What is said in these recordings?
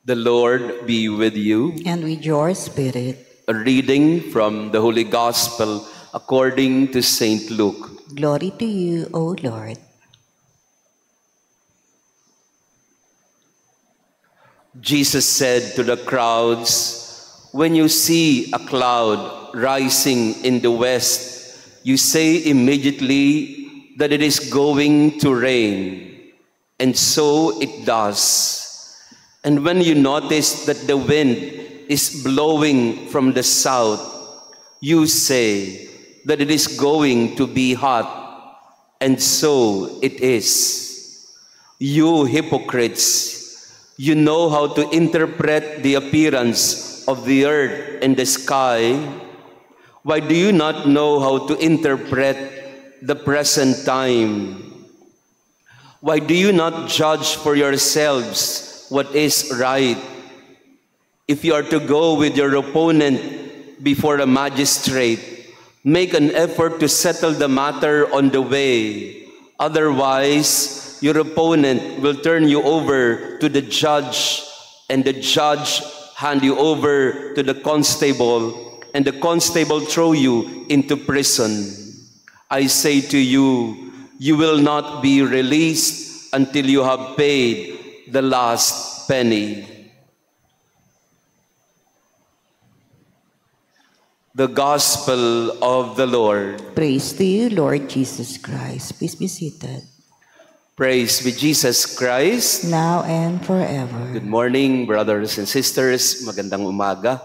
The Lord be with you. And with your spirit. A reading from the Holy Gospel according to Saint Luke. Glory to you, O Lord. Jesus said to the crowds, "When you see a cloud rising in the west, you say immediately that it is going to rain. And so it does. And when you notice that the wind is blowing from the south, you say that it is going to be hot. And so it is. You hypocrites, you know how to interpret the appearance of the earth and the sky. Why do you not know how to interpret the present time? Why do you not judge for yourselves what is right? If you are to go with your opponent before a magistrate, make an effort to settle the matter on the way. Otherwise, your opponent will turn you over to the judge, and the judge hand you over to the constable, and the constable throw you into prison. I say to you, you will not be released until you have paid the last penny." The Gospel of the Lord. Praise to you, Lord Jesus Christ. Please be seated. Praise be Jesus Christ. Now and forever. Good morning, brothers and sisters. Magandang umaga.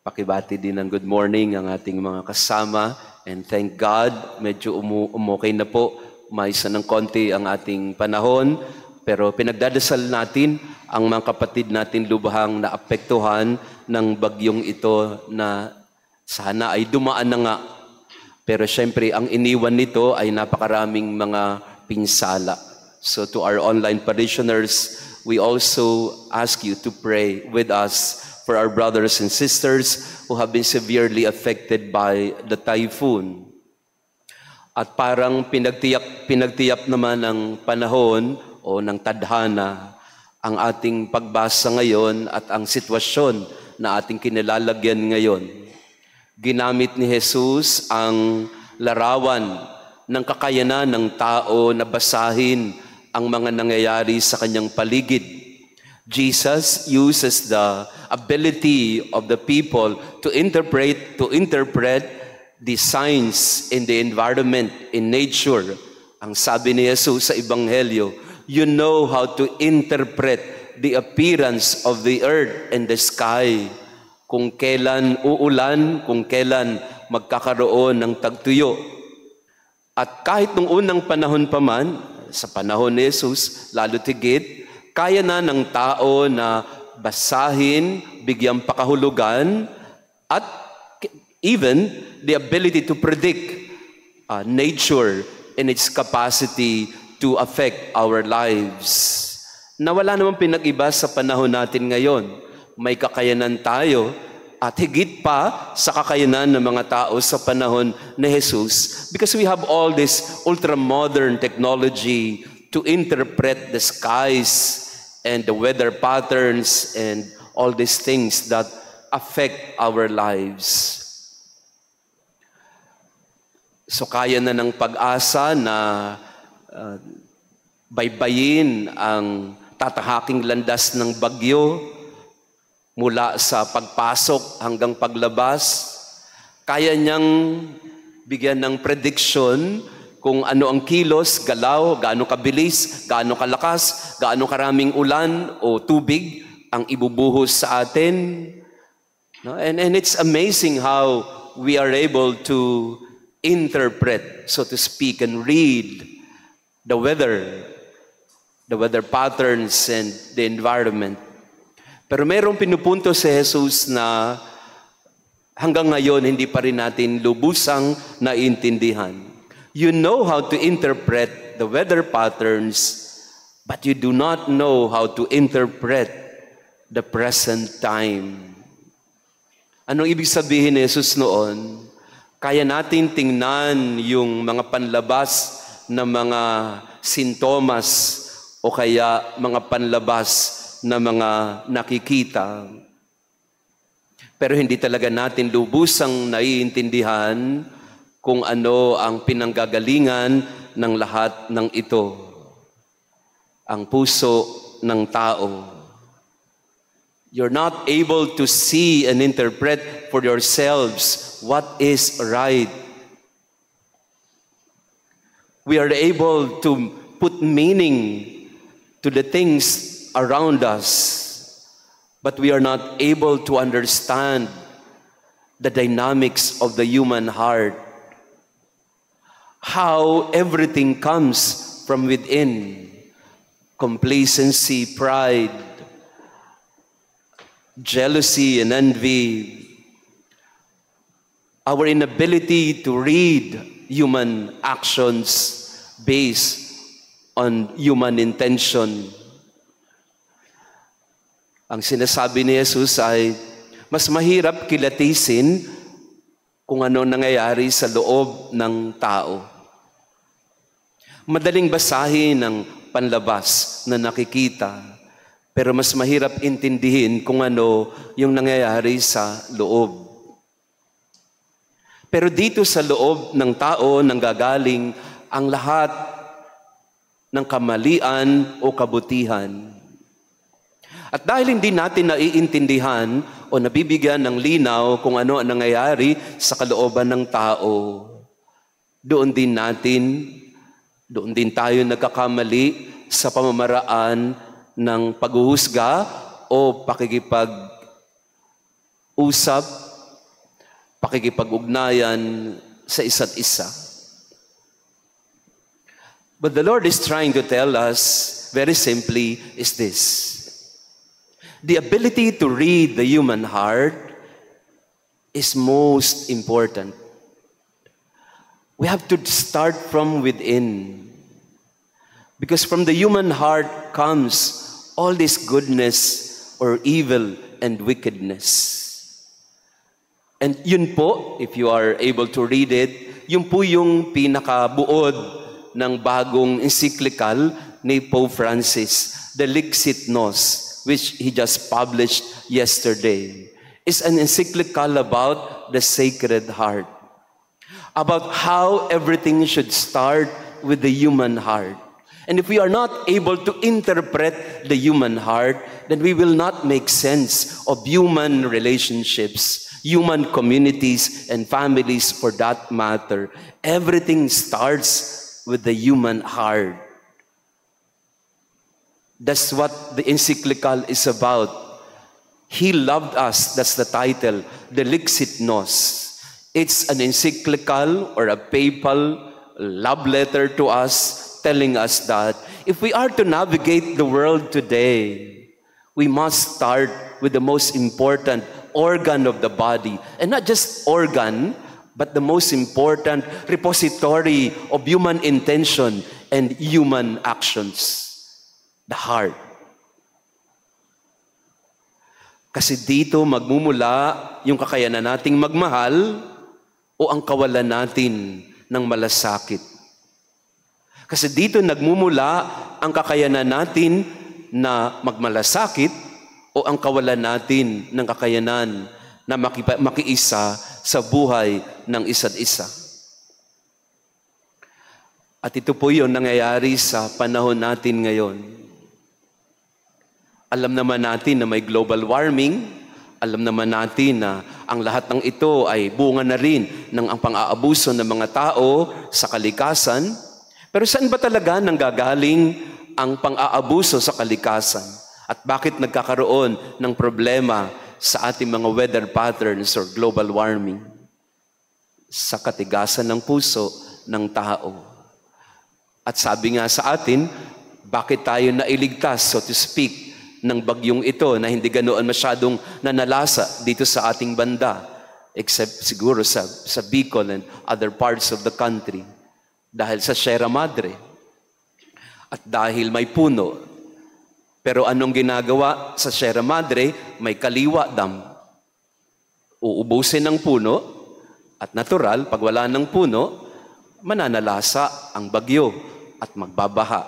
Pakibati din ng good morning ang ating mga kasama. And thank God, medyo umukay na po. Maisa ng konti ang ating panahon. Pero pinagdadasal natin ang mga kapatid natin lubhang naapektuhan ng bagyong ito na sana ay dumaan na nga. Pero syempre, ang iniwan nito ay napakaraming mga pinsala. So to our online parishioners, we also ask you to pray with us for our brothers and sisters who have been severely affected by the typhoon. At parang pinagtiyap naman ng panahon o ng tadhana ang ating pagbasa ngayon at ang sitwasyon na ating kinilalagyan ngayon. Ginamit ni Jesus ang larawan ng kakayanan ng tao na basahin ang mga nangyayari sa kanyang paligid. Jesus uses the ability of the people to interpret the signs in the environment, in nature. Ang sabi ni Jesus sa Ebanghelyo, you know how to interpret the appearance of the earth and the sky. Kung kailan uulan, kung kailan magkakaroon ng tagtuyo. At kahit nung unang panahon pa man, sa panahon ni Jesus, lalo tigit, kaya na ng tao na basahin, bigyang pakahulugan, at even the ability to predict nature and its capacity to affect our lives. Nawala namang pinag-iba sa panahon natin ngayon. May kakayanan tayo at higit pa sa kakayanan ng mga tao sa panahon ni Jesus because we have all this ultra-modern technology to interpret the skies and the weather patterns and all these things that affect our lives. So kaya na ng pag-asa na baybayin ang tatahaking landas ng bagyo mula sa pagpasok hanggang paglabas. Kaya niyang bigyan ng prediction kung ano ang kilos, galaw, gaano kabilis, gaano kalakas, gaano karaming ulan o tubig ang ibubuhos sa atin. No? And it's amazing how we are able to interpret, so to speak, and read the weather patterns and the environment. Pero mayroong pinupunto si Jesus na hanggang ngayon hindi pa rin natin lubusang naiintindihan. You know how to interpret the weather patterns, but you do not know how to interpret the present time. Anong ibig sabihin ni Jesus noon? Kaya natin tingnan yung mga panlabas na mga sintomas o kaya mga panlabas na mga nakikita. Pero hindi talaga natin lubusang naiintindihan kung ano ang pinanggagalingan ng lahat ng ito. Ang puso ng tao. You're not able to see and interpret for yourselves what is right. We are able to put meaning to the things around us, but we are not able to understand the dynamics of the human heart. How everything comes from within. Complacency, pride, jealousy and envy. Our inability to read human actions based on human intention. Ang sinasabi ni Jesus ay, mas mahirap kilatisin kung ano nangyayari sa loob ng tao. Madaling basahin ng panlabas na nakikita, pero mas mahirap intindihin kung ano yung nangyayari sa loob. Pero dito sa loob ng tao nanggagaling ang lahat ng kamalian o kabutihan. At dahil hindi natin naiintindihan o nabibigyan ng linaw kung ano ang nangyayari sa kalooban ng tao, doon din tayo nagkakamali sa pamamaraan ng paghuhusga o pakikipag-usap, pakikipag-ugnayan sa isa't isa. But the Lord is trying to tell us, very simply, is this. The ability to read the human heart is most important. We have to start from within. Because from the human heart comes all this goodness or evil and wickedness. And yun po, if you are able to read it, yun po yung pinakabuod ng bagong encyclical ni Pope Francis, the Lixit Nos, which he just published yesterday. It's an encyclical about the Sacred Heart. About how everything should start with the human heart. And if we are not able to interpret the human heart, then we will not make sense of human relationships, human communities, and families for that matter. Everything starts with the human heart. That's what the encyclical is about. He loved us, that's the title, the Lixit Nos. It's an encyclical or a papal love letter to us, telling us that if we are to navigate the world today, we must start with the most important organ of the body. And not just organ, but the most important repository of human intention and human actions. The heart. Kasi dito magmumula yung kakayanan nating magmahal o ang kawalan natin ng malasakit. Kasi dito nagmumula ang kakayanan natin na magmalasakit o ang kawalan natin ng kakayanan na makiisa sa buhay ng isa't isa. At ito po yung nangyayari sa panahon natin ngayon. Alam naman natin na may global warming. Alam naman natin na ang lahat ng ito ay bunga na rin ng ang pang-aabuso ng mga tao sa kalikasan. Pero saan ba talaga nanggagaling ang pang-aabuso sa kalikasan? At bakit nagkakaroon ng problema sa ating mga weather patterns or global warming? Sa katigasan ng puso ng tao. At sabi nga sa atin, bakit tayo nailigtas, so to speak, ng bagyong ito na hindi ganoon masyadong nanalasa dito sa ating banda, except siguro sa Bicol and other parts of the country. Dahil sa Sierra Madre. At dahil may puno. Pero anong ginagawa sa Sierra Madre? May Kaliwa Dam. Uubusin ng puno at natural, pag wala ng puno, mananalasa ang bagyo at magbabaha.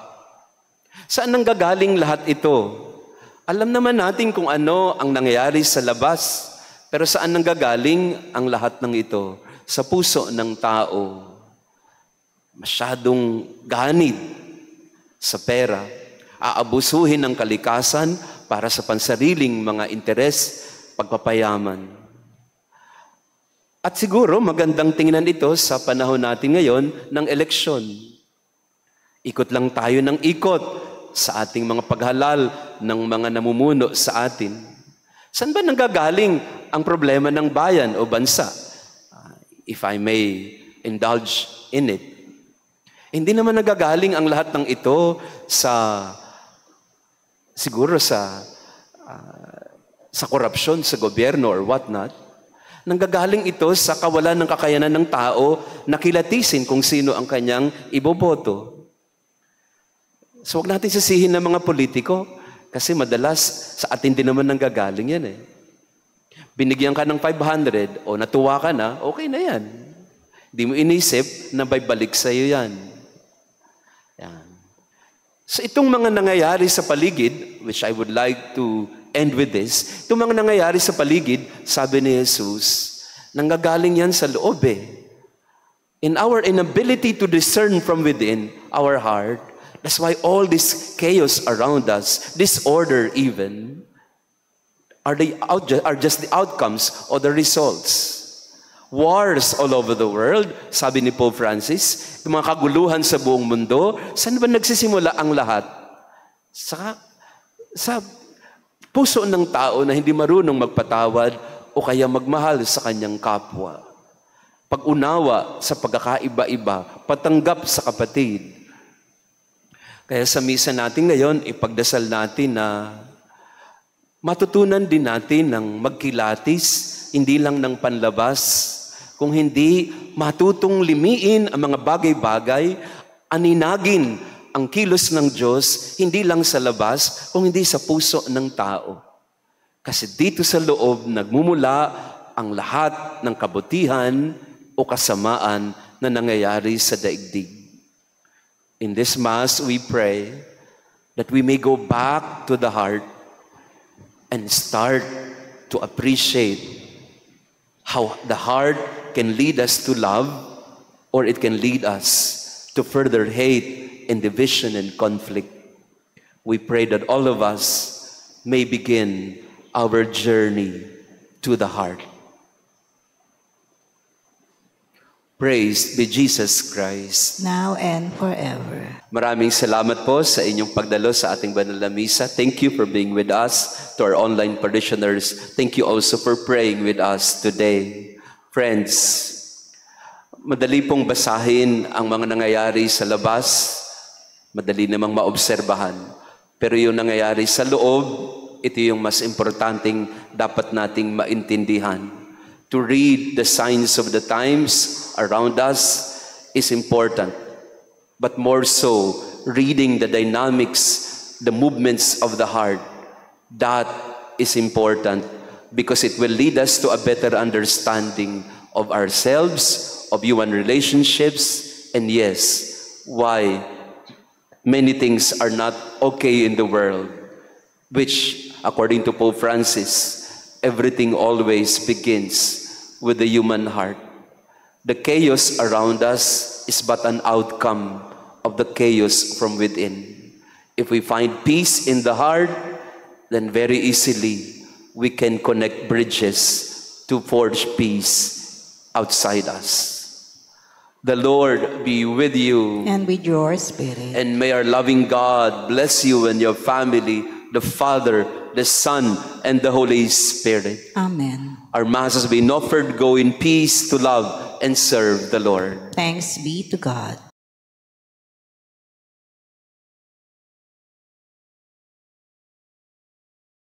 Saan nanggagaling lahat ito? Alam naman natin kung ano ang nangyayari sa labas. Pero saan nanggagaling ang lahat ng ito? Sa puso ng tao. Masyadong ganid sa pera. Aabusuhin ng kalikasan para sa pansariling mga interes, pagpapayaman. At siguro magandang tingnan ito sa panahon natin ngayon ng eleksyon. Ikot lang tayo ng ikot sa ating mga paghalal ng mga namumuno sa atin. Saan ba nanggagaling ang problema ng bayan o bansa? If I may indulge in it. Hindi naman nanggagaling ang lahat ng ito siguro sa korupsyon sa gobyerno or whatnot. Nanggagaling ito sa kawalan ng kakayanan ng tao na kilatisin kung sino ang kanyang iboboto. So huwag natin sisihin ng mga politiko kasi madalas sa atin din naman nanggagaling yan eh. Binigyan ka ng 500 o natuwa ka na, okay na yan. Hindi mo inisip na may balik sa iyo yan. Yan. So itong mga nangyayari sa paligid, which I would like to end with this, itong mga nangyayari sa paligid, sabi ni Jesus, nanggagaling yan sa loob eh. In our inability to discern from within our heart, that's why all this chaos around us, disorder even, are just the outcomes or the results. Wars all over the world, sabi ni Pope Francis, yung mga kaguluhan sa buong mundo, saan ba nagsisimula ang lahat? Sa puso ng tao na hindi marunong magpatawad o kaya magmahal sa kanyang kapwa. Pag-unawa sa pagkakaiba-iba, patanggap sa kapatid. Kaya sa misa natin ngayon, ipagdasal natin na matutunan din natin ng magkilatis, hindi lang ng panlabas, kung hindi matutong limiin ang mga bagay-bagay, aninagin ang kilos ng Diyos, hindi lang sa labas, kung hindi sa puso ng tao. Kasi dito sa loob, nagmumula ang lahat ng kabutihan o kasamaan na nangyayari sa daigdig. In this Mass, we pray that we may go back to the heart and start to appreciate how the heart can lead us to love or it can lead us to further hate and division and conflict. We pray that all of us may begin our journey to the heart. Praise be Jesus Christ. Now and forever. Maraming salamat po sa inyong pagdalo sa ating banal na misa. Thank you for being with us. To our online parishioners, thank you also for praying with us today. Friends, madali pong basahin ang mga nangyayari sa labas. Madali namang maobserbahan. Pero yung nangyayari sa loob, ito yung mas importanteng dapat nating maintindihan. To read the signs of the times around us is important. But more so, reading the dynamics, the movements of the heart, that is important because it will lead us to a better understanding of ourselves, of human relationships, and yes, why many things are not okay in the world, which, according to Pope Francis, everything always begins with the human heart. The chaos around us is but an outcome of the chaos from within. If we find peace in the heart, then very easily we can connect bridges to forge peace outside us. The Lord be with you. And with your spirit. And may our loving God bless you and your family, the Father, the Son, and the Holy Spirit. Amen. Our Mass has been offered. Go in peace to love and serve the Lord. Thanks be to God.